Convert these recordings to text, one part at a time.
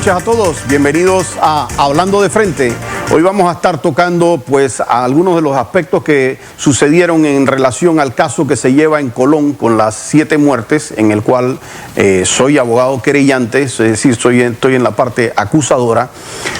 noches a todos, bienvenidos a Hablando de Frente. Hoy vamos a estar tocando pues algunos de los aspectos que sucedieron en relación al caso que se lleva en Colón con las 7 muertes, en el cual soy abogado querellante, es decir, estoy en la parte acusadora,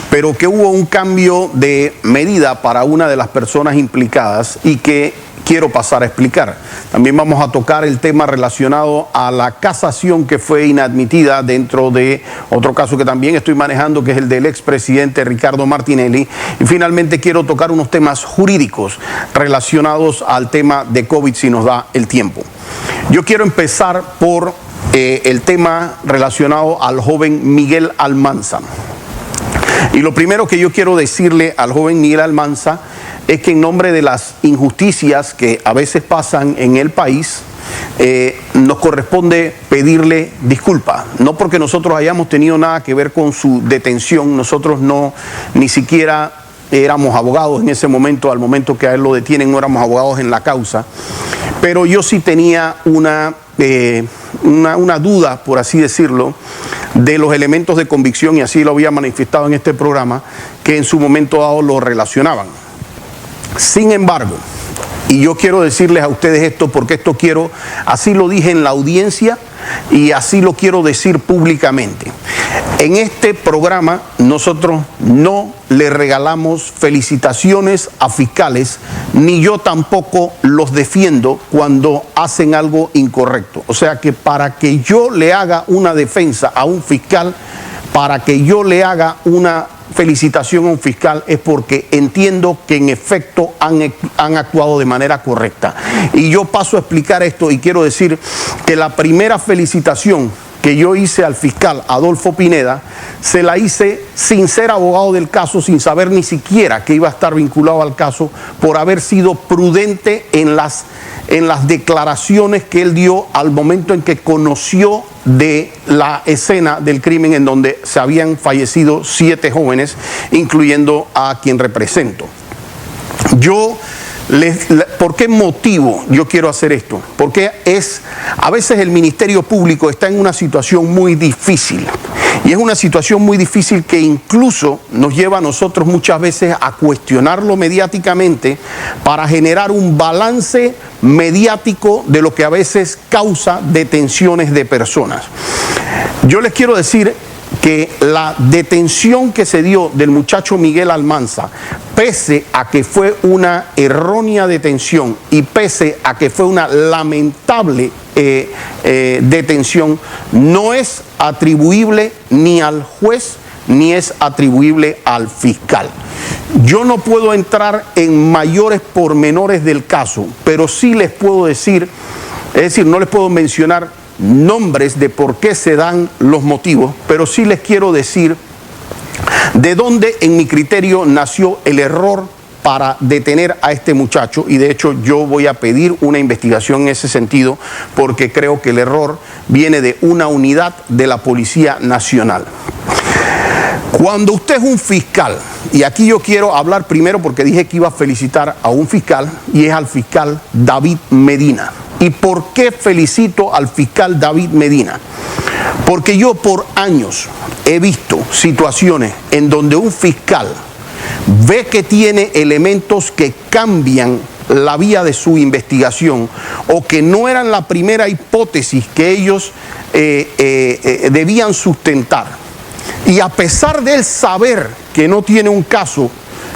pero que hubo un cambio de medida para una de las personas implicadas y que quiero pasar a explicar. También vamos a tocar el tema relacionado a la casación que fue inadmitida dentro de otro caso que también estoy manejando, que es el del expresidente Ricardo Martinelli. Y finalmente quiero tocar unos temas jurídicos relacionados al tema de COVID, si nos da el tiempo. Yo quiero empezar por el tema relacionado al joven Miguel Almanza. Y lo primero que yo quiero decirle al joven Miguel Almanza es que en nombre de las injusticias que a veces pasan en el país, nos corresponde pedirle disculpas. No porque nosotros hayamos tenido nada que ver con su detención, nosotros ni siquiera éramos abogados en ese momento, al momento que a él lo detienen no éramos abogados en la causa, pero yo sí tenía una duda, por así decirlo, de los elementos de convicción, y así lo había manifestado en este programa, que en su momento dado lo relacionaban. Sin embargo, y yo quiero decirles a ustedes esto porque así lo dije en la audiencia y así lo quiero decir públicamente. En este programa nosotros no le regalamos felicitaciones a fiscales, ni yo tampoco los defiendo cuando hacen algo incorrecto. O sea que para que yo le haga una defensa a un fiscal, para que yo le haga una felicitación a un fiscal, es porque entiendo que en efecto han actuado de manera correcta. Y yo paso a explicar esto y quiero decir que la primera felicitación que yo hice al fiscal Adolfo Pineda, se la hice sin ser abogado del caso, sin saber ni siquiera que iba a estar vinculado al caso, por haber sido prudente en las declaraciones que él dio al momento en que conoció de la escena del crimen en donde se habían fallecido 7 jóvenes, incluyendo a quien represento. ¿Por qué motivo yo quiero hacer esto? Porque a veces el Ministerio Público está en una situación muy difícil. Y es una situación muy difícil que incluso nos lleva a nosotros muchas veces a cuestionarlo mediáticamente para generar un balance mediático de lo que a veces causa detenciones de personas. Yo les quiero decir que la detención que se dio del muchacho Miguel Almanza, pese a que fue una errónea detención y pese a que fue una lamentable detención, no es atribuible ni al juez ni es atribuible al fiscal. Yo no puedo entrar en mayores pormenores del caso, pero sí les puedo decir, es decir, no les puedo mencionar nombres de por qué se dan los motivos, pero sí les quiero decir de dónde en mi criterio nació el error para detener a este muchacho, y de hecho yo voy a pedir una investigación en ese sentido porque creo que el error viene de una unidad de la Policía Nacional. Cuando usted es un fiscal, y aquí yo quiero hablar primero porque dije que iba a felicitar a un fiscal, y es al fiscal David Medina. ¿Y por qué felicito al fiscal David Medina? Porque yo por años he visto situaciones en donde un fiscal ve que tiene elementos que cambian la vía de su investigación o que no eran la primera hipótesis que ellos debían sustentar. Y a pesar de él saber que no tiene un caso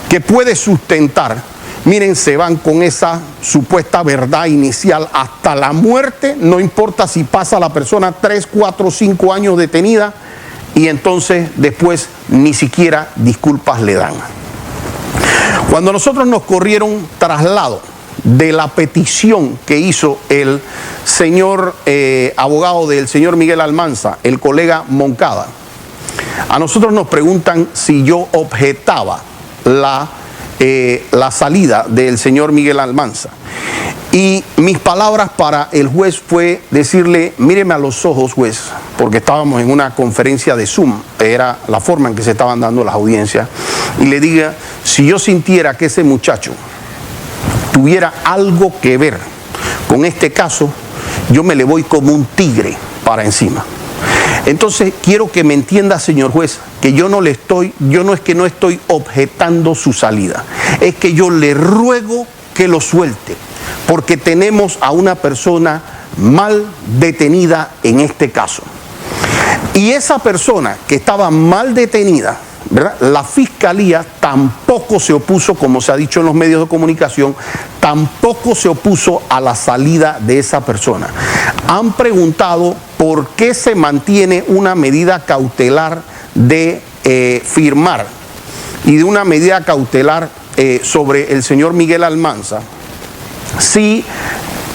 que puede sustentar, miren, se van con esa supuesta verdad inicial hasta la muerte, no importa si pasa la persona 3, 4, 5 años detenida, y entonces después ni siquiera disculpas le dan. Cuando nosotros nos corrieron traslado de la petición que hizo el señor abogado del señor Miguel Almanza, el colega Moncada, a nosotros nos preguntan si yo objetaba la salida del señor Miguel Almanza. Y mis palabras para el juez fue decirle: míreme a los ojos, juez, porque estábamos en una conferencia de Zoom, era la forma en que se estaban dando las audiencias, y le diga, si yo sintiera que ese muchacho tuviera algo que ver con este caso, yo me le voy como un tigre para encima. Entonces quiero que me entienda, señor juez, que yo no es que no estoy objetando su salida, es que yo le ruego que lo suelte, porque tenemos a una persona mal detenida en este caso. Y esa persona que estaba mal detenida, ¿verdad? La fiscalía tampoco se opuso, como se ha dicho en los medios de comunicación, tampoco se opuso a la salida de esa persona. Han preguntado por qué se mantiene una medida cautelar de firmar y de una medida cautelar sobre el señor Miguel Almanza, si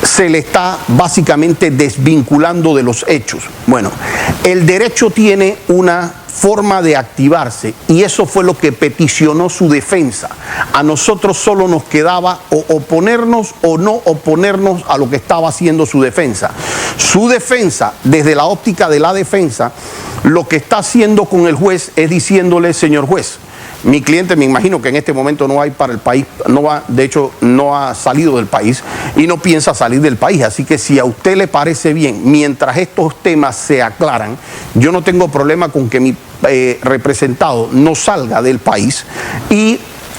se le está básicamente desvinculando de los hechos. Bueno, el derecho tiene una forma de activarse y eso fue lo que peticionó su defensa. A nosotros solo nos quedaba o oponernos o no oponernos a lo que estaba haciendo su defensa. Su defensa, desde la óptica de la defensa, lo que está haciendo con el juez es diciéndole: señor juez, mi cliente, me imagino que en este momento no hay para el país, de hecho no ha salido del país y no piensa salir del país, así que si a usted le parece bien, mientras estos temas se aclaran, yo no tengo problema con que mi representado no salga del país y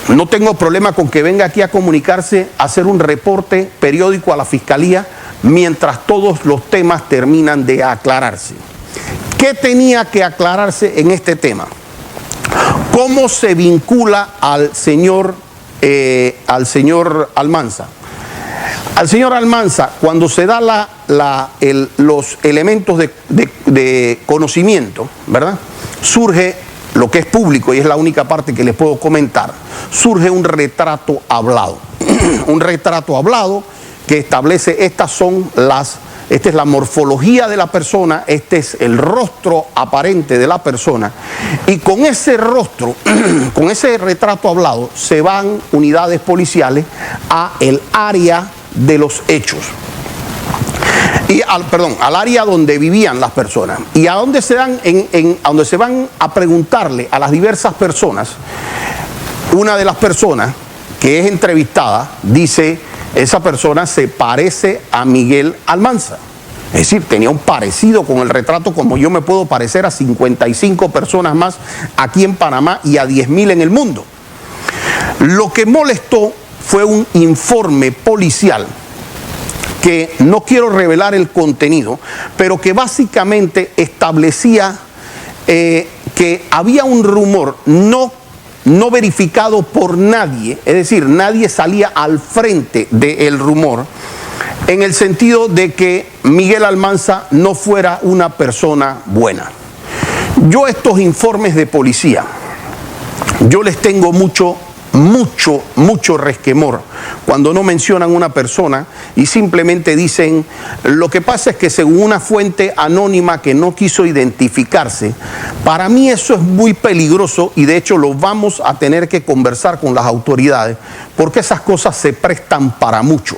no tengo problema con que venga aquí a comunicarse, a hacer un reporte periódico a la fiscalía mientras todos los temas terminan de aclararse. ¿Qué tenía que aclararse en este tema? ¿Cómo se vincula al señor Almanza? Al señor Almanza, cuando se da los elementos de conocimiento, ¿verdad? Surge lo que es público y es la única parte que les puedo comentar. Surge un retrato hablado. Un retrato hablado que establece esta es la morfología de la persona, este es el rostro aparente de la persona, y con ese rostro, con ese retrato hablado, se van unidades policiales a el área de los hechos, y al área donde vivían las personas, y a donde se dan, a donde se van a preguntarle a las diversas personas. Una de las personas que es entrevistada dice: esa persona se parece a Miguel Almanza. Es decir, tenía un parecido con el retrato, como yo me puedo parecer a 55 personas más aquí en Panamá y a 10.000 en el mundo. Lo que molestó fue un informe policial que no quiero revelar el contenido, pero que básicamente establecía que había un rumor no verificado por nadie, es decir, nadie salía al frente del rumor, en el sentido de que Miguel Almanza no fuera una persona buena. Yo estos informes de policía, yo les tengo mucho resquemor cuando no mencionan una persona y simplemente dicen: lo que pasa es que según una fuente anónima que no quiso identificarse. Para mí eso es muy peligroso y de hecho lo vamos a tener que conversar con las autoridades, porque esas cosas se prestan para mucho.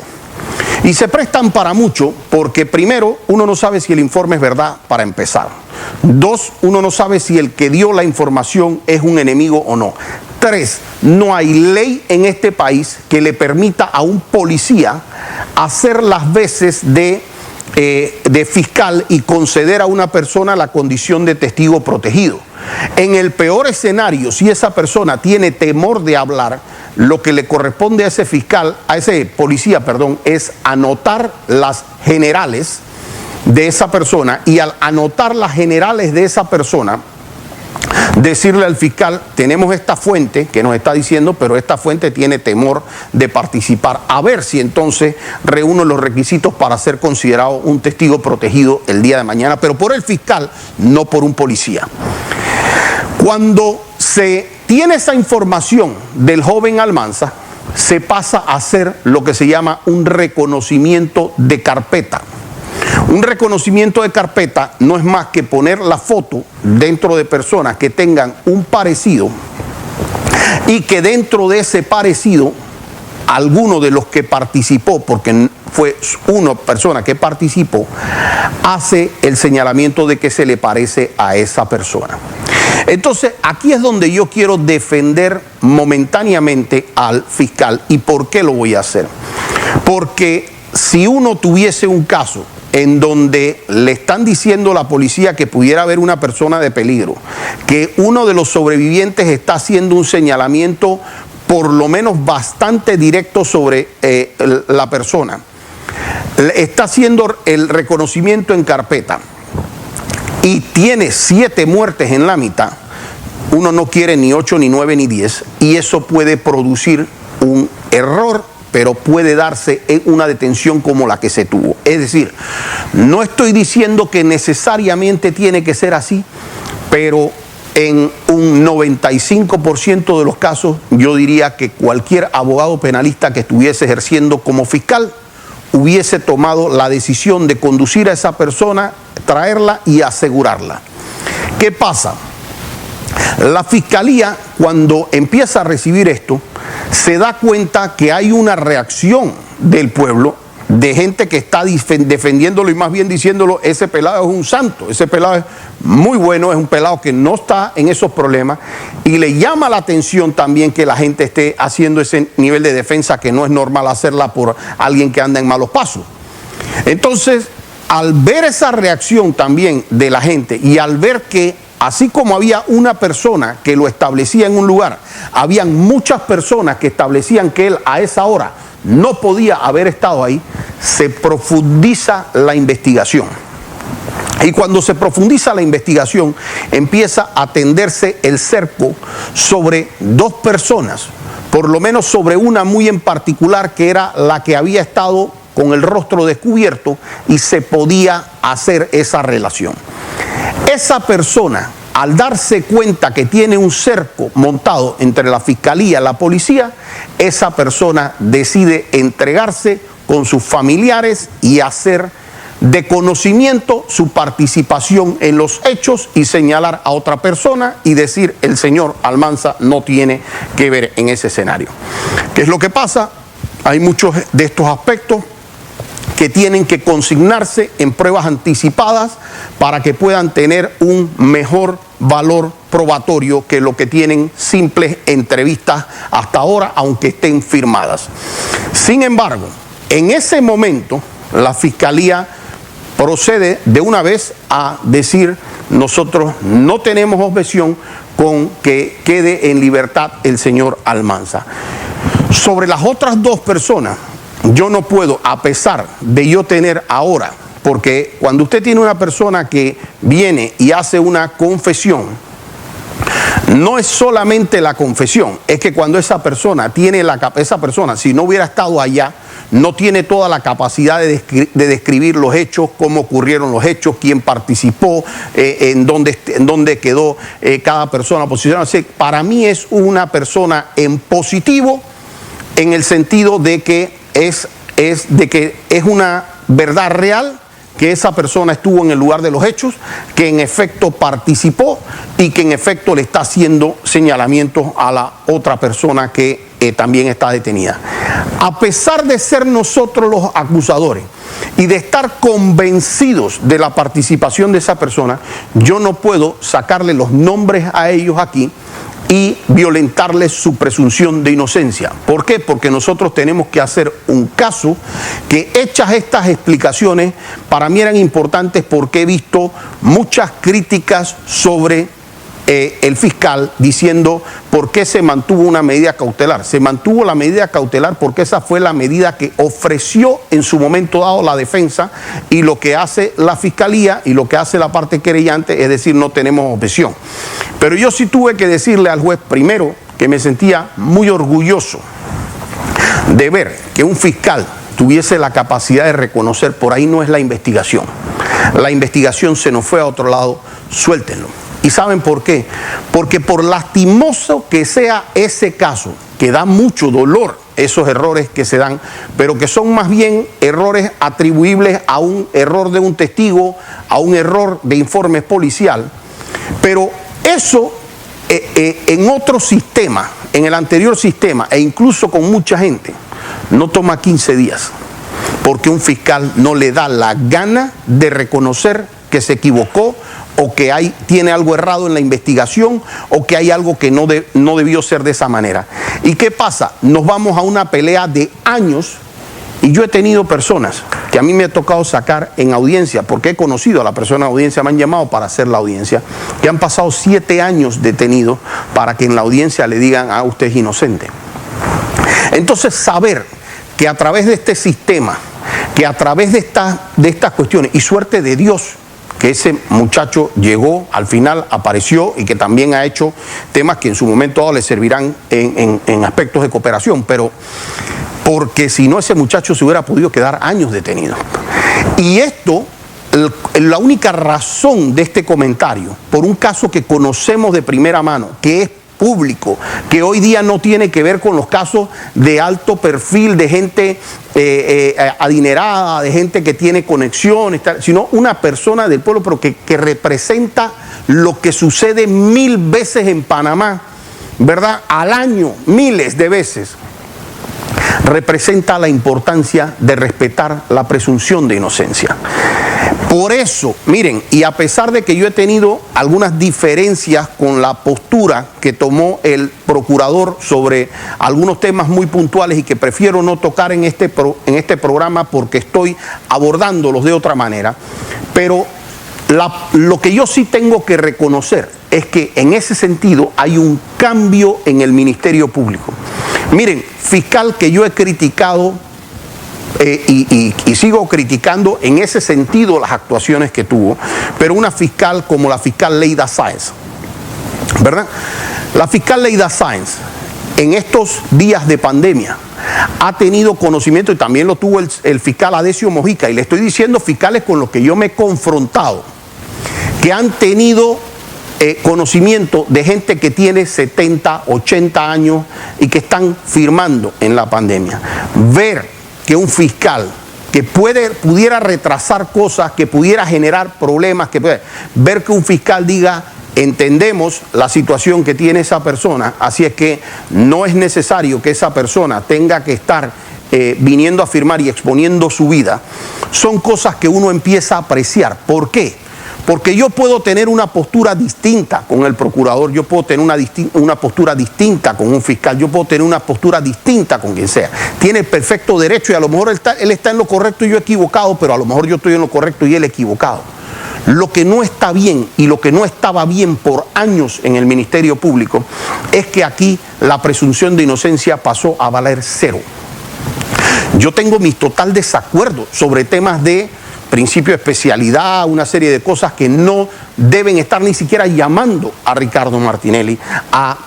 Y se prestan para mucho porque, primero, uno no sabe si el informe es verdad, para empezar. Dos, uno no sabe si el que dio la información es un enemigo o no. Tres, no hay ley en este país que le permita a un policía hacer las veces de fiscal y conceder a una persona la condición de testigo protegido. En el peor escenario, si esa persona tiene temor de hablar, lo que le corresponde a ese fiscal, a ese policía, perdón, es anotar las generales de esa persona, y al anotar las generales de esa persona, decirle al fiscal: tenemos esta fuente que nos está diciendo, pero esta fuente tiene temor de participar, a ver si entonces reúne los requisitos para ser considerado un testigo protegido el día de mañana, pero por el fiscal, no por un policía. Cuando se tiene esa información del joven Almanza, se pasa a hacer lo que se llama un reconocimiento de carpeta. Un reconocimiento de carpeta no es más que poner la foto dentro de personas que tengan un parecido y que dentro de ese parecido, alguno de los que participó, porque fue una persona que participó, hace el señalamiento de que se le parece a esa persona. Entonces, aquí es donde yo quiero defender momentáneamente al fiscal. ¿Y por qué lo voy a hacer? Porque si uno tuviese un caso en donde le están diciendo a la policía que pudiera haber una persona de peligro, que uno de los sobrevivientes está haciendo un señalamiento por lo menos bastante directo sobre la persona, está haciendo el reconocimiento en carpeta y tiene 7 muertes en la mitad, uno no quiere ni 8, ni 9, ni 10, y eso puede producir un error, pero puede darse en una detención como la que se tuvo. Es decir, no estoy diciendo que necesariamente tiene que ser así, pero en un 95% de los casos yo diría que cualquier abogado penalista que estuviese ejerciendo como fiscal hubiese tomado la decisión de conducir a esa persona, traerla y asegurarla. ¿Qué pasa? La fiscalía, cuando empieza a recibir esto, se da cuenta que hay una reacción del pueblo, de gente que está defendiéndolo y más bien diciéndolo, ese pelado es un santo, ese pelado es muy bueno, es un pelado que no está en esos problemas, y le llama la atención también que la gente esté haciendo ese nivel de defensa que no es normal hacerla por alguien que anda en malos pasos. Entonces, al ver esa reacción también de la gente y al ver que así como había una persona que lo establecía en un lugar, habían muchas personas que establecían que él a esa hora no podía haber estado ahí, se profundiza la investigación. Y cuando se profundiza la investigación, empieza a tenderse el cerco sobre 2 personas, por lo menos sobre una muy en particular, que era la que había estado con el rostro descubierto y se podía hacer esa relación. Esa persona, al darse cuenta que tiene un cerco montado entre la fiscalía y la policía, esa persona decide entregarse con sus familiares y hacer de conocimiento su participación en los hechos y señalar a otra persona y decir: el señor Almanza no tiene que ver en ese escenario. ¿Qué es lo que pasa? Hay muchos de estos aspectos que tienen que consignarse en pruebas anticipadas para que puedan tener un mejor valor probatorio que lo que tienen simples entrevistas hasta ahora, aunque estén firmadas. Sin embargo, en ese momento, la Fiscalía procede de una vez a decir: nosotros no tenemos objeción con que quede en libertad el señor Almanza. Sobre las otras 2 personas, yo no puedo, a pesar de yo tener ahora, porque cuando usted tiene una persona que viene y hace una confesión, no es solamente la confesión, es que cuando esa persona tiene esa persona, si no hubiera estado allá, no tiene toda la capacidad de describir los hechos, cómo ocurrieron los hechos, quién participó, en dónde quedó cada persona posicionada. Así, para mí es una persona en positivo, en el sentido de que es una verdad real, que esa persona estuvo en el lugar de los hechos, que en efecto participó y que en efecto le está haciendo señalamientos a la otra persona que también está detenida. A pesar de ser nosotros los acusadores y de estar convencidos de la participación de esa persona, yo no puedo sacarle los nombres a ellos aquí y violentarles su presunción de inocencia. ¿Por qué? Porque nosotros tenemos que hacer un caso que, hechas estas explicaciones, para mí eran importantes porque he visto muchas críticas sobre el fiscal diciendo por qué se mantuvo una medida cautelar. Se mantuvo la medida cautelar porque esa fue la medida que ofreció en su momento dado la defensa, y lo que hace la fiscalía y lo que hace la parte querellante es decir: no tenemos objeción. Pero yo sí tuve que decirle al juez, primero, que me sentía muy orgulloso de ver que un fiscal tuviese la capacidad de reconocer: por ahí no es la investigación se nos fue a otro lado, suéltenlo. ¿Y saben por qué? Porque por lastimoso que sea ese caso, que da mucho dolor esos errores que se dan, pero que son más bien errores atribuibles a un error de un testigo, a un error de informe policial, pero eso en otro sistema, en el anterior sistema, e incluso con mucha gente, no toma 15 días, porque un fiscal no le da la gana de reconocer que se equivocó, o que tiene algo errado en la investigación, o que hay algo que no debió ser de esa manera. ¿Y qué pasa? Nos vamos a una pelea de años, y yo he tenido personas que a mí me ha tocado sacar en audiencia, porque he conocido a la persona en audiencia, me han llamado para hacer la audiencia, que han pasado 7 años detenidos para que en la audiencia le digan, ah, usted es inocente. Entonces, saber que a través de este sistema, que a través de estas cuestiones, y suerte de Dios, que ese muchacho llegó, al final apareció y que también ha hecho temas que en su momento dado le servirán en aspectos de cooperación, pero porque si no ese muchacho se hubiera podido quedar años detenido. Y esto, la única razón de este comentario, por un caso que conocemos de primera mano, que es público, que hoy día no tiene que ver con los casos de alto perfil, de gente adinerada, de gente que tiene conexiones, sino una persona del pueblo, pero que representa lo que sucede 1000 veces en Panamá, ¿verdad? Al año, miles de veces. Representa la importancia de respetar la presunción de inocencia. Por eso, miren, y a pesar de que yo he tenido algunas diferencias con la postura que tomó el procurador sobre algunos temas muy puntuales y que prefiero no tocar en este programa porque estoy abordándolos de otra manera, pero lo que yo sí tengo que reconocer es que en ese sentido hay un cambio en el Ministerio Público. Miren, fiscal que yo he criticado y sigo criticando en ese sentido las actuaciones que tuvo, pero una fiscal como la fiscal Leida Sáenz, ¿verdad? La fiscal Leida Sáenz en estos días de pandemia ha tenido conocimiento, y también lo tuvo el fiscal Adesio Mojica, y le estoy diciendo fiscales con los que yo me he confrontado, que han tenido conocimiento de gente que tiene 70, 80 años y que están firmando en la pandemia. Ver que un fiscal que pudiera retrasar cosas, que pudiera generar problemas, ver que un fiscal diga, entendemos la situación que tiene esa persona, así es que no es necesario que esa persona tenga que estar viniendo a firmar y exponiendo su vida, son cosas que uno empieza a apreciar. ¿Por qué? Porque yo puedo tener una postura distinta con el procurador, yo puedo tener una postura distinta con un fiscal, yo puedo tener una postura distinta con quien sea. Tiene perfecto derecho y a lo mejor él está en lo correcto y yo equivocado, pero a lo mejor yo estoy en lo correcto y él equivocado. Lo que no está bien y lo que no estaba bien por años en el Ministerio Público es que aquí la presunción de inocencia pasó a valer 0. Yo tengo mi total desacuerdo sobre temas de principio de especialidad, una serie de cosas que no deben estar ni siquiera llamando a Ricardo Martinelli a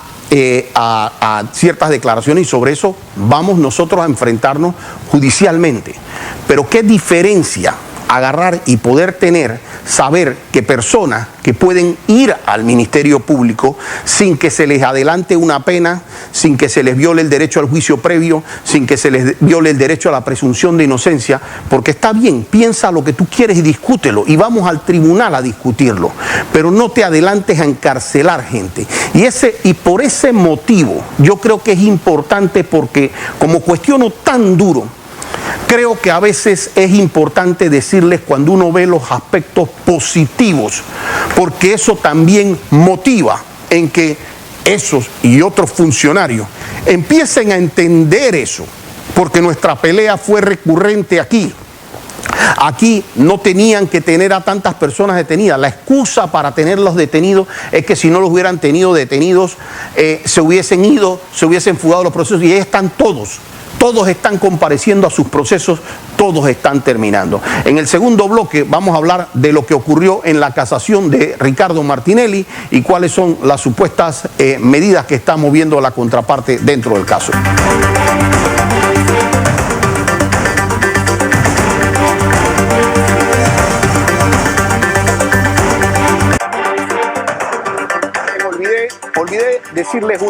ciertas declaraciones, y sobre eso vamos nosotros a enfrentarnos judicialmente. Pero qué diferencia agarrar y poder saber que personas que pueden ir al Ministerio Público sin que se les adelante una pena, sin que se les viole el derecho al juicio previo, sin que se les viole el derecho a la presunción de inocencia, porque está bien, piensa lo que tú quieres y discútelo, y vamos al tribunal a discutirlo, pero no te adelantes a encarcelar gente. Y por ese motivo yo creo que es importante, porque como cuestiono tan duro, creo que a veces es importante decirles cuando uno ve los aspectos positivos, porque eso también motiva en que esos y otros funcionarios empiecen a entender eso, porque nuestra pelea fue recurrente aquí. Aquí no tenían que tener a tantas personas detenidas. La excusa para tenerlos detenidos es que si no los hubieran tenido detenidos, se hubiesen ido, se hubiesen fugado los procesos, y ahí están todos. Todos están compareciendo a sus procesos, todos están terminando. En el segundo bloque vamos a hablar de lo que ocurrió en la casación de Ricardo Martinelli y cuáles son las supuestas medidas que está moviendo la contraparte dentro del caso. Olvidé decirles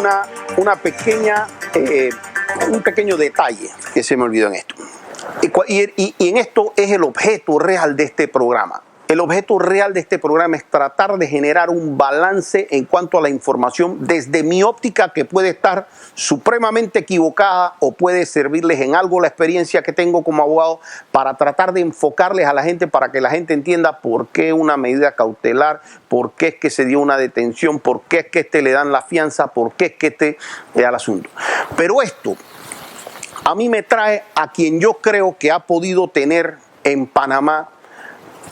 un pequeño detalle que se me olvidó en esto. Y en esto es el objeto real de este programa. El objeto real de este programa es tratar de generar un balance en cuanto a la información desde mi óptica, que puede estar supremamente equivocada o puede servirles en algo la experiencia que tengo como abogado, para tratar de enfocarles a la gente, para que la gente entienda por qué una medida cautelar, por qué es que se dio una detención, por qué es que le dan la fianza, por qué es que al asunto. Pero esto a mí me trae a quien yo creo que ha podido tener en Panamá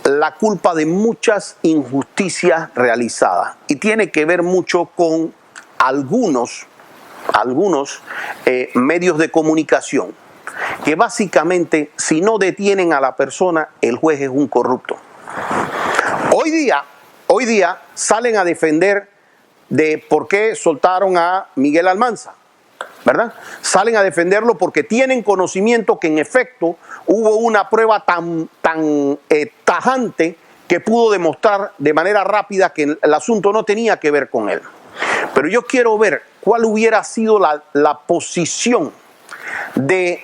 la culpa de muchas injusticias realizadas y tiene que ver mucho con algunos medios de comunicación que básicamente, si no detienen a la persona, el juez es un corrupto. Hoy día salen a defender de por qué soltaron a Miguel Almanza, ¿verdad? Salen a defenderlo porque tienen conocimiento que en efecto hubo una prueba tan tajante que pudo demostrar de manera rápida que el asunto no tenía que ver con él. Pero yo quiero ver cuál hubiera sido la posición de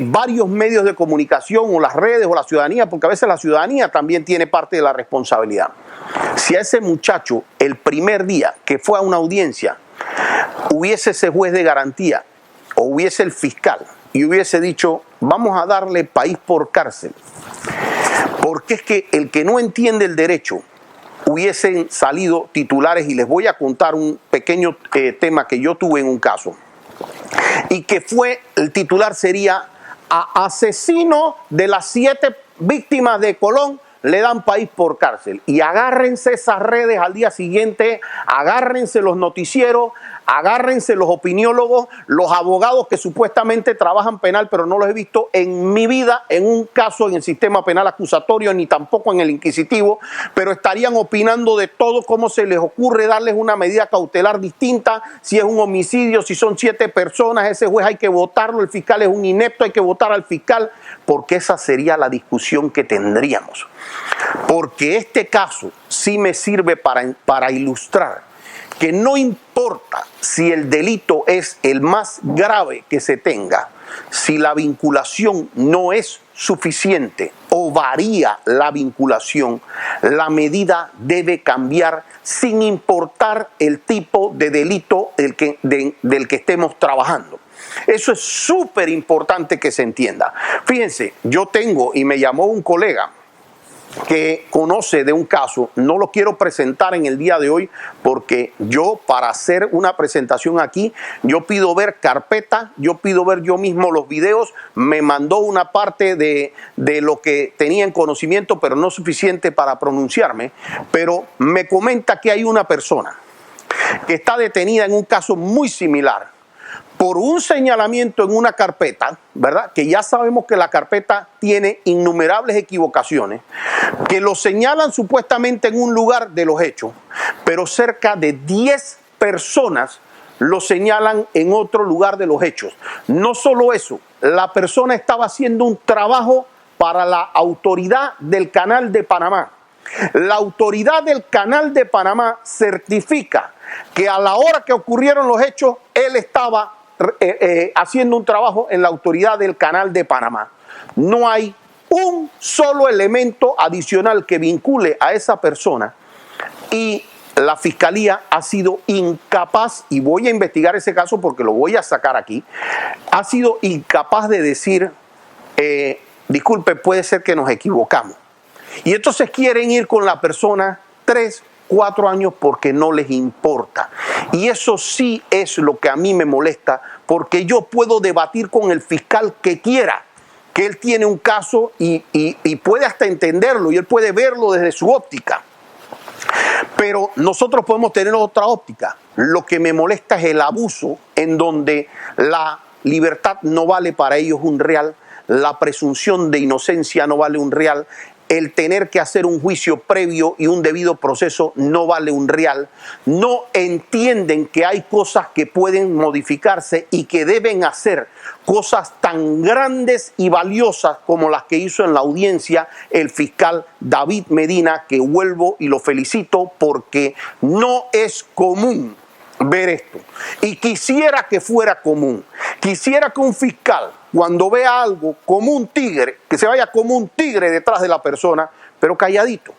varios medios de comunicación o las redes o la ciudadanía, porque a veces la ciudadanía también tiene parte de la responsabilidad. Si a ese muchacho el primer día que fue a una audiencia hubiese ese juez de garantía o hubiese el fiscal y hubiese dicho vamos a darle país por cárcel, porque es que el que no entiende el derecho, hubiesen salido titulares, y les voy a contar un pequeño tema que yo tuve en un caso, y que fue, el titular sería: a asesino de las 7 víctimas de Colón le dan país por cárcel. Y agárrense esas redes al día siguiente, agárrense los noticieros, agárrense los opiniólogos, los abogados que supuestamente trabajan penal, pero no los he visto en mi vida en un caso en el sistema penal acusatorio, ni tampoco en el inquisitivo, pero estarían opinando de todo, cómo se les ocurre darles una medida cautelar distinta, si es un homicidio, si son 7 personas, ese juez hay que votarlo, el fiscal es un inepto, hay que votar al fiscal, porque esa sería la discusión que tendríamos. Porque este caso sí me sirve para ilustrar que no importa si el delito es el más grave que se tenga, si la vinculación no es suficiente o varía la vinculación, la medida debe cambiar sin importar el tipo de delito del que estemos trabajando. Eso es súper importante que se entienda. Fíjense, yo tengo, y me llamó un colega que conoce de un caso, no lo quiero presentar en el día de hoy porque yo, para hacer una presentación aquí, yo pido ver carpeta, yo pido ver yo mismo los videos, me mandó una parte de lo que tenía en conocimiento, pero no suficiente para pronunciarme, pero me comenta que hay una persona que está detenida en un caso muy similar por un señalamiento en una carpeta, ¿verdad? Que ya sabemos que la carpeta tiene innumerables equivocaciones, que lo señalan supuestamente en un lugar de los hechos, pero cerca de 10 personas lo señalan en otro lugar de los hechos. No solo eso, la persona estaba haciendo un trabajo para la autoridad del Canal de Panamá. La autoridad del Canal de Panamá certifica que a la hora que ocurrieron los hechos, él estaba haciendo un trabajo en la autoridad del Canal de Panamá. No hay un solo elemento adicional que vincule a esa persona y la fiscalía ha sido incapaz, y voy a investigar ese caso porque lo voy a sacar aquí, ha sido incapaz de decir, disculpe, puede ser que nos equivocamos. Y entonces quieren ir con la persona 3, 4 años porque no les importa. Y eso sí es lo que a mí me molesta, porque yo puedo debatir con el fiscal que quiera, que él tiene un caso y puede hasta entenderlo y él puede verlo desde su óptica. Pero nosotros podemos tener otra óptica. Lo que me molesta es el abuso en donde la libertad no vale para ellos un real, la presunción de inocencia no vale un real, el tener que hacer un juicio previo y un debido proceso no vale un real. No entienden que hay cosas que pueden modificarse y que deben hacer cosas tan grandes y valiosas como las que hizo en la audiencia el fiscal David Medina, que vuelvo y lo felicito porque no es común ver esto. Y quisiera que fuera común. Quisiera que un fiscal, cuando vea algo como un tigre, que se vaya como un tigre detrás de la persona, pero calladito,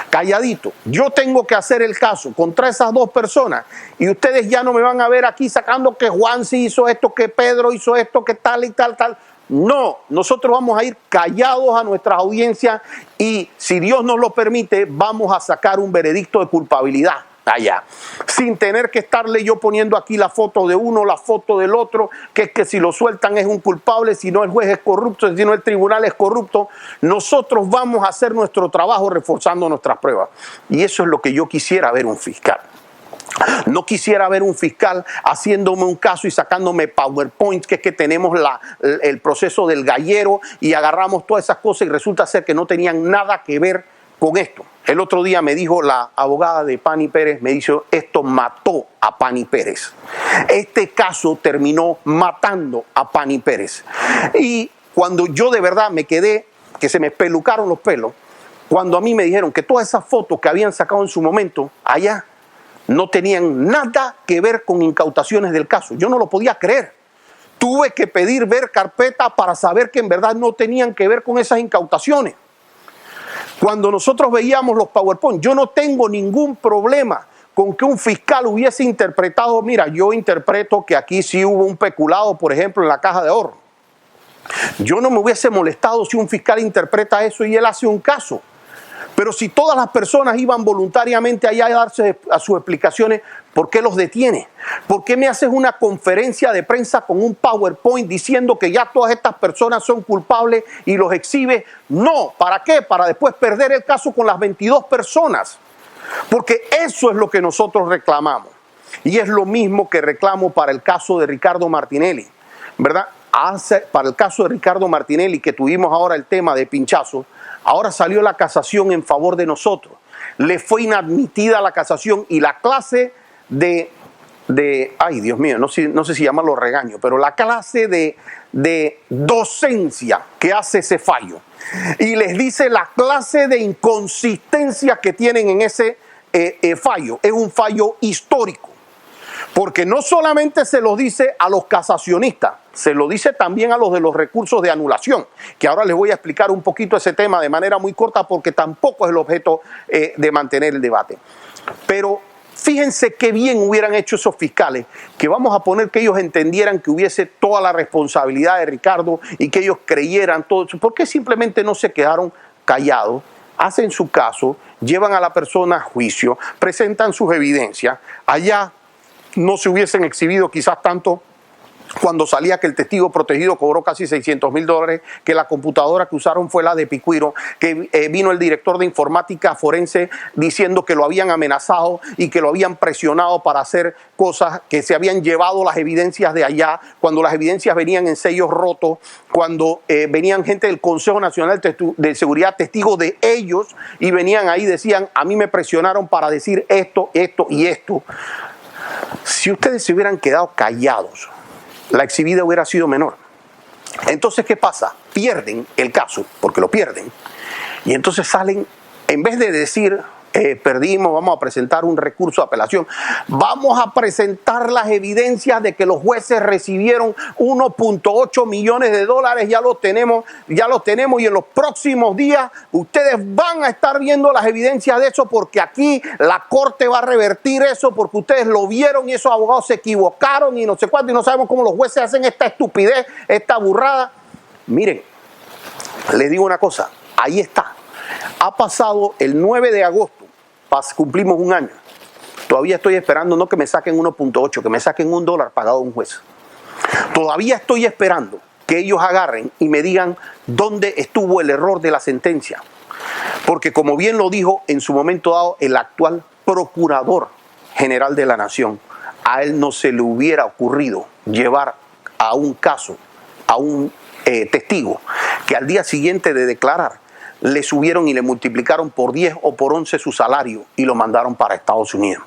calladito. Yo tengo que hacer el caso contra esas 2 personas y ustedes ya no me van a ver aquí sacando que Juan sí hizo esto, que Pedro hizo esto, que tal y tal, tal. No, nosotros vamos a ir callados a nuestras audiencias y si Dios nos lo permite, vamos a sacar un veredicto de culpabilidad. allá, sin tener que estarle yo poniendo aquí la foto de uno, la foto del otro, que es que si lo sueltan es un culpable, si no el juez es corrupto, si no el tribunal es corrupto. Nosotros vamos a hacer nuestro trabajo reforzando nuestras pruebas. Y eso es lo que yo quisiera ver un fiscal. No quisiera ver un fiscal haciéndome un caso y sacándome PowerPoint, que es que tenemos el proceso del gallero y agarramos todas esas cosas y resulta ser que no tenían nada que ver con esto. El otro día me dijo la abogada de Pani Pérez, me dijo, esto mató a Pani Pérez. Este caso terminó matando a Pani Pérez. Y cuando yo de verdad me quedé, que se me pelucaron los pelos, cuando a mí me dijeron que todas esas fotos que habían sacado en su momento allá no tenían nada que ver con incautaciones del caso. Yo no lo podía creer. Tuve que pedir ver carpeta para saber que en verdad no tenían que ver con esas incautaciones. Cuando nosotros veíamos los PowerPoint, yo no tengo ningún problema con que un fiscal hubiese interpretado, mira, yo interpreto que aquí sí hubo un peculado, por ejemplo, en la caja de ahorro. Yo no me hubiese molestado si un fiscal interpreta eso y él hace un caso. Pero si todas las personas iban voluntariamente allá a darse a sus explicaciones, ¿por qué los detiene? ¿Por qué me haces una conferencia de prensa con un PowerPoint diciendo que ya todas estas personas son culpables y los exhibe? No, ¿para qué? Para después perder el caso con las 22 personas. Porque eso es lo que nosotros reclamamos. Y es lo mismo que reclamo para el caso de Ricardo Martinelli, ¿verdad? Para el caso de Ricardo Martinelli, que tuvimos ahora el tema de pinchazo, ahora salió la casación en favor de nosotros. Le fue inadmitida la casación y la clase ay Dios mío, no sé si llamarlo regaño, pero la clase de docencia que hace ese fallo. Y les dice la clase de inconsistencia que tienen en ese fallo. Es un fallo histórico. Porque no solamente se lo dice a los casacionistas, se lo dice también a los de los recursos de anulación, que ahora les voy a explicar un poquito ese tema de manera muy corta porque tampoco es el objeto de mantener el debate. Pero fíjense qué bien hubieran hecho esos fiscales, que vamos a poner que ellos entendieran que hubiese toda la responsabilidad de Ricardo y que ellos creyeran todo eso. ¿Por qué simplemente no se quedaron callados? Hacen su caso, llevan a la persona a juicio, presentan sus evidencias. Allá no se hubiesen exhibido quizás tanto cuando salía que el testigo protegido cobró casi $600,000, que la computadora que usaron fue la de Picuiro, que vino el director de informática forense diciendo que lo habían amenazado y que lo habían presionado para hacer cosas, que se habían llevado las evidencias de allá, cuando las evidencias venían en sellos rotos, cuando venían gente del Consejo Nacional de Seguridad, testigos de ellos, y venían ahí y decían, a mí me presionaron para decir esto, esto y esto. Si ustedes se hubieran quedado callados, la exhibida hubiera sido menor. Entonces, ¿qué pasa? Pierden el caso, porque lo pierden. Y entonces salen, en vez de decir, perdimos, vamos a presentar un recurso de apelación, vamos a presentar las evidencias de que los jueces recibieron $1.8 millones, ya lo tenemos y en los próximos días ustedes van a estar viendo las evidencias de eso porque aquí la corte va a revertir eso porque ustedes lo vieron y esos abogados se equivocaron y no sé cuánto y no sabemos cómo los jueces hacen esta estupidez, esta burrada. Miren, les digo una cosa, ahí está. Ha pasado el 9 de agosto. Cumplimos un año. Todavía estoy esperando no que me saquen 1.8, que me saquen $1 pagado a un juez. Todavía estoy esperando que ellos agarren y me digan dónde estuvo el error de la sentencia. Porque como bien lo dijo en su momento dado el actual Procurador General de la Nación, a él no se le hubiera ocurrido llevar a un caso, a un testigo, que al día siguiente de declarar le subieron y le multiplicaron por 10 o por 11 su salario y lo mandaron para Estados Unidos.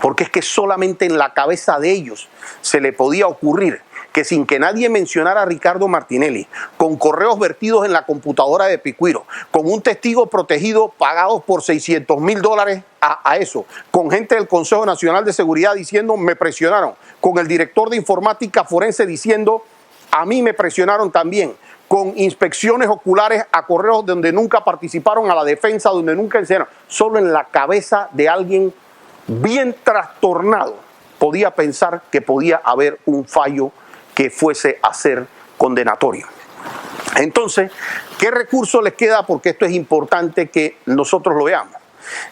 Porque es que solamente en la cabeza de ellos se le podía ocurrir que sin que nadie mencionara a Ricardo Martinelli, con correos vertidos en la computadora de Picuiro, con un testigo protegido pagados por $600,000 a eso, con gente del Consejo Nacional de Seguridad diciendo me presionaron, con el director de informática forense diciendo a mí me presionaron también, con inspecciones oculares a correos donde nunca participaron, a la defensa donde nunca hicieron. Solo en la cabeza de alguien bien trastornado podía pensar que podía haber un fallo que fuese a ser condenatorio. Entonces, ¿qué recurso les queda? Porque esto es importante que nosotros lo veamos.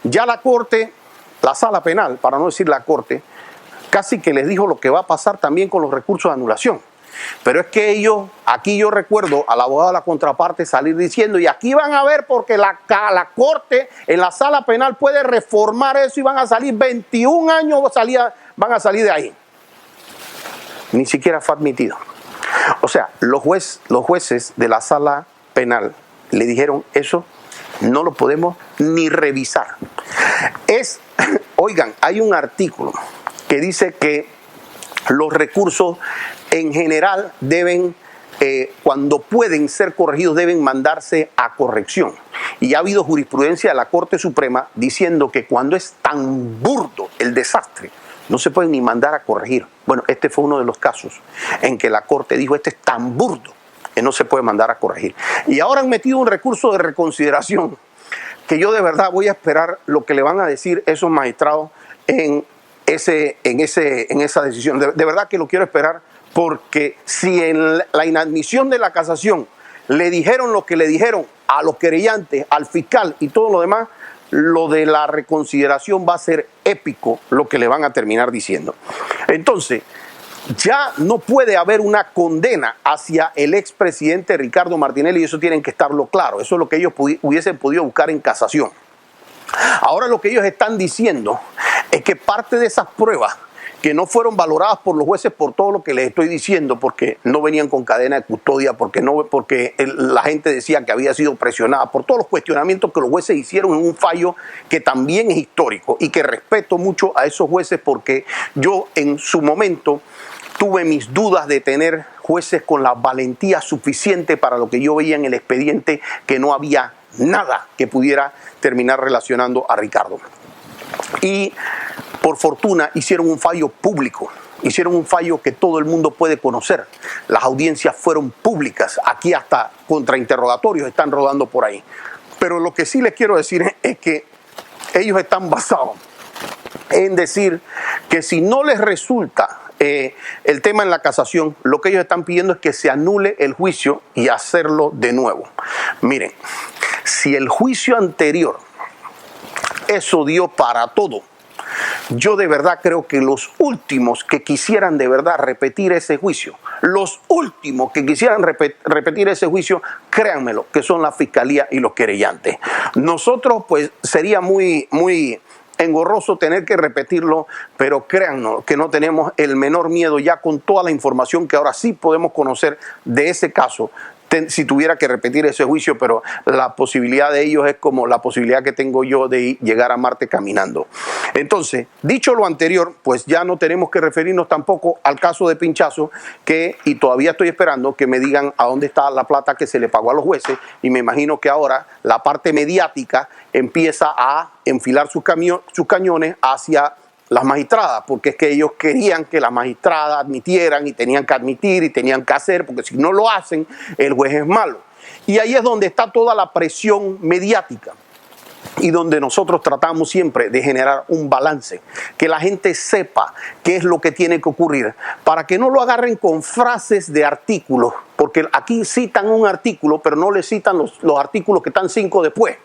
Ya la Corte la sala penal, para no decir la corte, casi que les dijo lo que va a pasar también con los recursos de anulación. Pero es que ellos, aquí yo recuerdo al abogado de la contraparte salir diciendo, y aquí van a ver porque la corte en la sala penal puede reformar eso y van a salir 21 años, van a salir de ahí. Ni siquiera fue admitido. O sea, los jueces de la sala penal le dijeron, eso no lo podemos ni revisar. Oigan, hay un artículo que dice que los recursos en general deben, cuando pueden ser corregidos, deben mandarse a corrección. Y ha habido jurisprudencia de la Corte Suprema diciendo que cuando es tan burdo el desastre, no se puede ni mandar a corregir. Bueno, este fue uno de los casos en que la Corte dijo, este es tan burdo que no se puede mandar a corregir. Y ahora han metido un recurso de reconsideración que yo de verdad voy a esperar lo que le van a decir esos magistrados en esa decisión. De verdad que lo quiero esperar, porque si en la inadmisión de la casación le dijeron lo que le dijeron a los querellantes, al fiscal y todo lo demás, lo de la reconsideración va a ser épico lo que le van a terminar diciendo. Entonces, ya no puede haber una condena hacia el expresidente Ricardo Martinelli, y eso tienen que estarlo claro. Eso es lo que ellos hubiesen podido buscar en casación. Ahora lo que ellos están diciendo es que parte de esas pruebas que no fueron valoradas por los jueces por todo lo que les estoy diciendo, porque no venían con cadena de custodia, porque la gente decía que había sido presionada, por todos los cuestionamientos que los jueces hicieron en un fallo que también es histórico y que respeto mucho a esos jueces, porque yo en su momento tuve mis dudas de tener jueces con la valentía suficiente para lo que yo veía en el expediente, que no había nada que pudiera terminar relacionando a Ricardo. Y por fortuna hicieron un fallo público, hicieron un fallo que todo el mundo puede conocer. Las audiencias fueron públicas, aquí hasta contrainterrogatorios están rodando por ahí. Pero lo que sí les quiero decir es que ellos están basados en decir que si no les resulta el tema en la casación, lo que ellos están pidiendo es que se anule el juicio y hacerlo de nuevo. Miren, si el juicio anterior eso dio para todo, yo de verdad creo que los últimos que quisieran de verdad repetir ese juicio, créanmelo, que son la fiscalía y los querellantes. Nosotros pues sería muy engorroso tener que repetirlo, pero créannos que no tenemos el menor miedo ya con toda la información que ahora sí podemos conocer de ese caso. Si tuviera que repetir ese juicio, pero la posibilidad de ellos es como la posibilidad que tengo yo de llegar a Marte caminando. Entonces, dicho lo anterior, pues ya no tenemos que referirnos tampoco al caso de Pinchazo, y todavía estoy esperando que me digan a dónde está la plata que se le pagó a los jueces, y me imagino que ahora la parte mediática empieza a enfilar sus cañones hacia las magistradas, porque es que ellos querían que las magistradas admitieran y tenían que admitir y tenían que hacer, porque si no lo hacen, el juez es malo. Y ahí es donde está toda la presión mediática y donde nosotros tratamos siempre de generar un balance, que la gente sepa qué es lo que tiene que ocurrir, para que no lo agarren con frases de artículos, porque aquí citan un artículo, pero no le citan los artículos que están 5 después.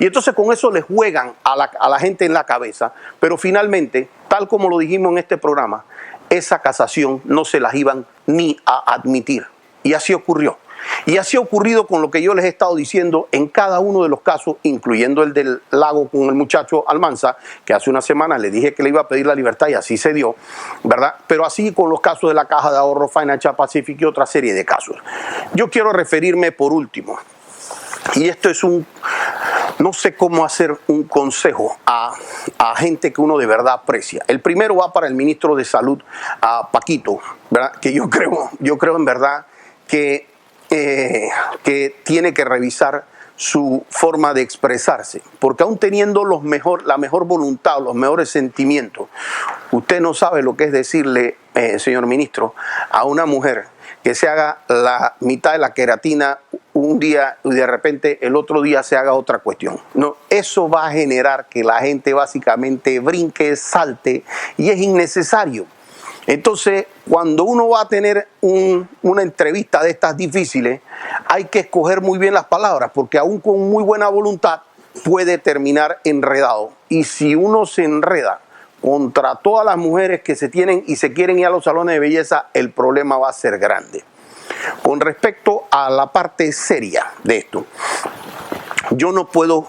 Y entonces con eso les juegan a la gente en la cabeza, pero finalmente, tal como lo dijimos en este programa, esa casación no se las iban ni a admitir. Y así ocurrió. Y así ha ocurrido con lo que yo les he estado diciendo en cada uno de los casos, incluyendo el del Lago con el muchacho Almanza, que hace una semana le dije que le iba a pedir la libertad y así se dio, ¿verdad? Pero así con los casos de la Caja de Ahorro, Financial Pacific y otra serie de casos. Yo quiero referirme por último, y esto es no sé cómo hacer un consejo a gente que uno de verdad aprecia. El primero va para el ministro de Salud, a Paquito, ¿verdad? Que yo creo en verdad que tiene que revisar su forma de expresarse, porque aún teniendo la mejor voluntad, los mejores sentimientos, usted no sabe lo que es decirle, señor ministro, a una mujer que se haga la mitad de la queratina un día y de repente el otro día se haga otra cuestión. No, eso va a generar que la gente básicamente brinque, salte, y es innecesario. Entonces, cuando uno va a tener una entrevista de estas difíciles, hay que escoger muy bien las palabras, porque aún con muy buena voluntad puede terminar enredado. Y si uno se enreda contra todas las mujeres que se tienen y se quieren ir a los salones de belleza, el problema va a ser grande. Con respecto a la parte seria de esto, yo no puedo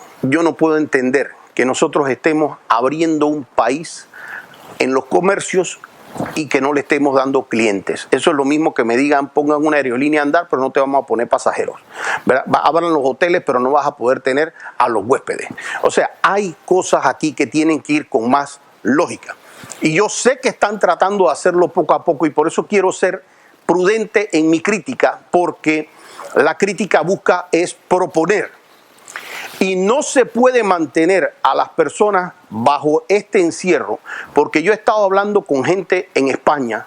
entender que nosotros estemos abriendo un país en los comercios y que no le estemos dando clientes. Eso es lo mismo que me digan, pongan una aerolínea a andar, pero no te vamos a poner pasajeros. Abran los hoteles, pero no vas a poder tener a los huéspedes. O sea, hay cosas aquí que tienen que ir con más lógica. Y yo sé que están tratando de hacerlo poco a poco y por eso quiero ser prudente en mi crítica, porque la crítica busca es proponer. Y no se puede mantener a las personas bajo este encierro, porque yo he estado hablando con gente en España,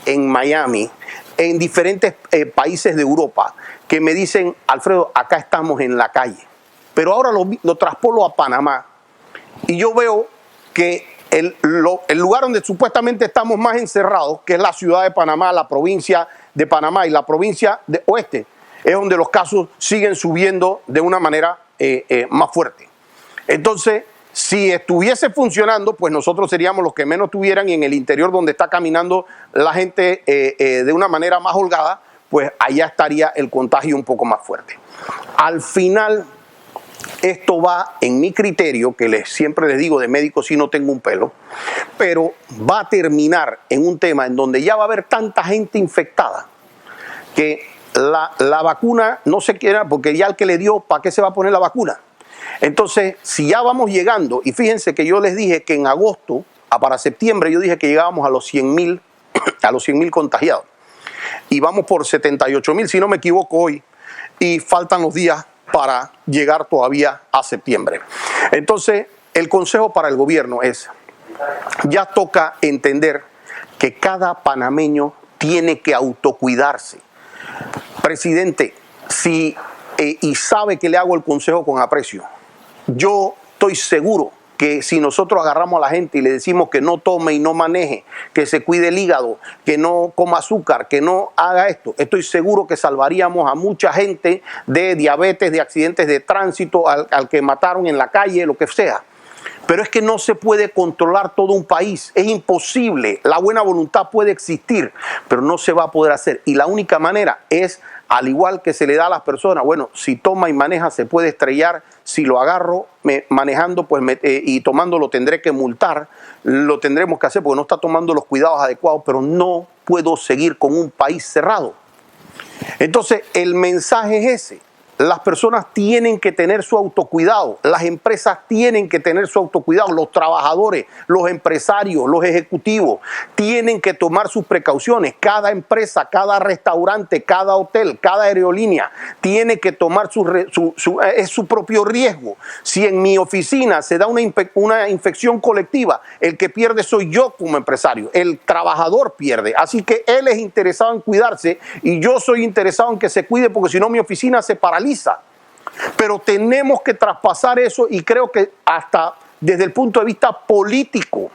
en Miami, en diferentes países de Europa, que me dicen, Alfredo, acá estamos en la calle. Pero ahora lo traspolo a Panamá y yo veo que el lugar donde supuestamente estamos más encerrados, que es la ciudad de Panamá, la provincia de Panamá y la provincia de Oeste, es donde los casos siguen subiendo de una manera más fuerte. Entonces, si estuviese funcionando, pues nosotros seríamos los que menos tuvieran, y en el interior donde está caminando la gente de una manera más holgada, pues allá estaría el contagio un poco más fuerte. Al final, esto va, en mi criterio, que siempre les digo, de médico sí no tengo un pelo, pero va a terminar en un tema en donde ya va a haber tanta gente infectada que la vacuna no se quiera, porque ya el que le dio, ¿para qué se va a poner la vacuna? Entonces, si ya vamos llegando, y fíjense que yo les dije que en agosto, para septiembre, yo dije que llegábamos a los 100,000 contagiados. Y vamos por 78,000, si no me equivoco, hoy. Y faltan los días para llegar todavía a septiembre. Entonces, el consejo para el gobierno es, ya toca entender que cada panameño tiene que autocuidarse. Presidente, y sabe que le hago el consejo con aprecio, yo estoy seguro que si nosotros agarramos a la gente y le decimos que no tome y no maneje, que se cuide el hígado, que no coma azúcar, que no haga esto, estoy seguro que salvaríamos a mucha gente de diabetes, de accidentes de tránsito, al que mataron en la calle, lo que sea. Pero es que no se puede controlar todo un país, es imposible. La buena voluntad puede existir, pero no se va a poder hacer. Y la única manera es, al igual que se le da a las personas, bueno, si toma y maneja se puede estrellar, si lo agarro manejando pues y tomando lo tendré que multar, lo tendremos que hacer porque no está tomando los cuidados adecuados, pero no puedo seguir con un país cerrado. Entonces, el mensaje es ese. Las personas tienen que tener su autocuidado, las empresas tienen que tener su autocuidado, los trabajadores, los empresarios, los ejecutivos tienen que tomar sus precauciones. Cada empresa, cada restaurante, cada hotel, cada aerolínea tiene que tomar su propio riesgo. Si en mi oficina se da una infección colectiva, el que pierde soy yo como empresario, el trabajador pierde. Así que él es interesado en cuidarse y yo soy interesado en que se cuide, porque si no mi oficina se paraliza. Pero tenemos que traspasar eso, y creo que hasta desde el punto de vista político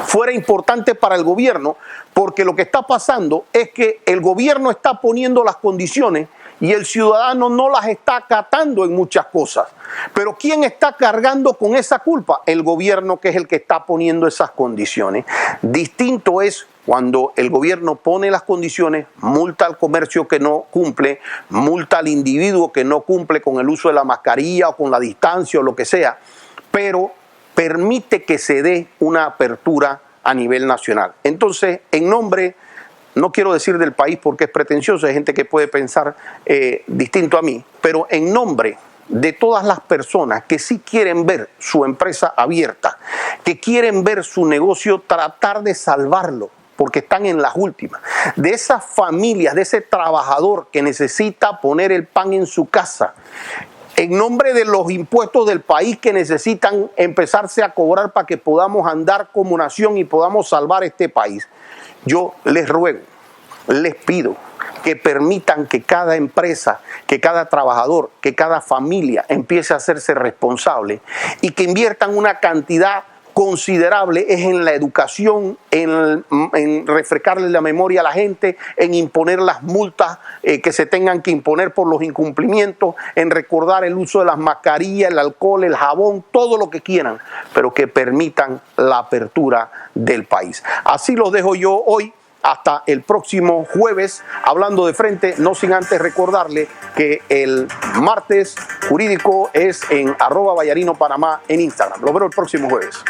fuera importante para el gobierno, porque lo que está pasando es que el gobierno está poniendo las condiciones y el ciudadano no las está acatando en muchas cosas. Pero ¿quién está cargando con esa culpa? El gobierno, que es el que está poniendo esas condiciones. Distinto es cuando el gobierno pone las condiciones, multa al comercio que no cumple, multa al individuo que no cumple con el uso de la mascarilla o con la distancia o lo que sea, pero permite que se dé una apertura a nivel nacional. Entonces, en nombre, no quiero decir del país porque es pretencioso, hay gente que puede pensar distinto a mí, pero en nombre de todas las personas que sí quieren ver su empresa abierta, que quieren ver su negocio tratar de salvarlo, porque están en las últimas, de esas familias, de ese trabajador que necesita poner el pan en su casa, en nombre de los impuestos del país que necesitan empezarse a cobrar para que podamos andar como nación y podamos salvar este país, yo les ruego, les pido que permitan que cada empresa, que cada trabajador, que cada familia empiece a hacerse responsable y que inviertan una cantidad considerable es en la educación, en refrescarle la memoria a la gente, en imponer las multas que se tengan que imponer por los incumplimientos, en recordar el uso de las mascarillas, el alcohol, el jabón, todo lo que quieran, pero que permitan la apertura del país. Así los dejo yo hoy. Hasta el próximo jueves, hablando de frente, no sin antes recordarle que el martes jurídico es en @Vallarino Panamá en Instagram. Lo veo el próximo jueves.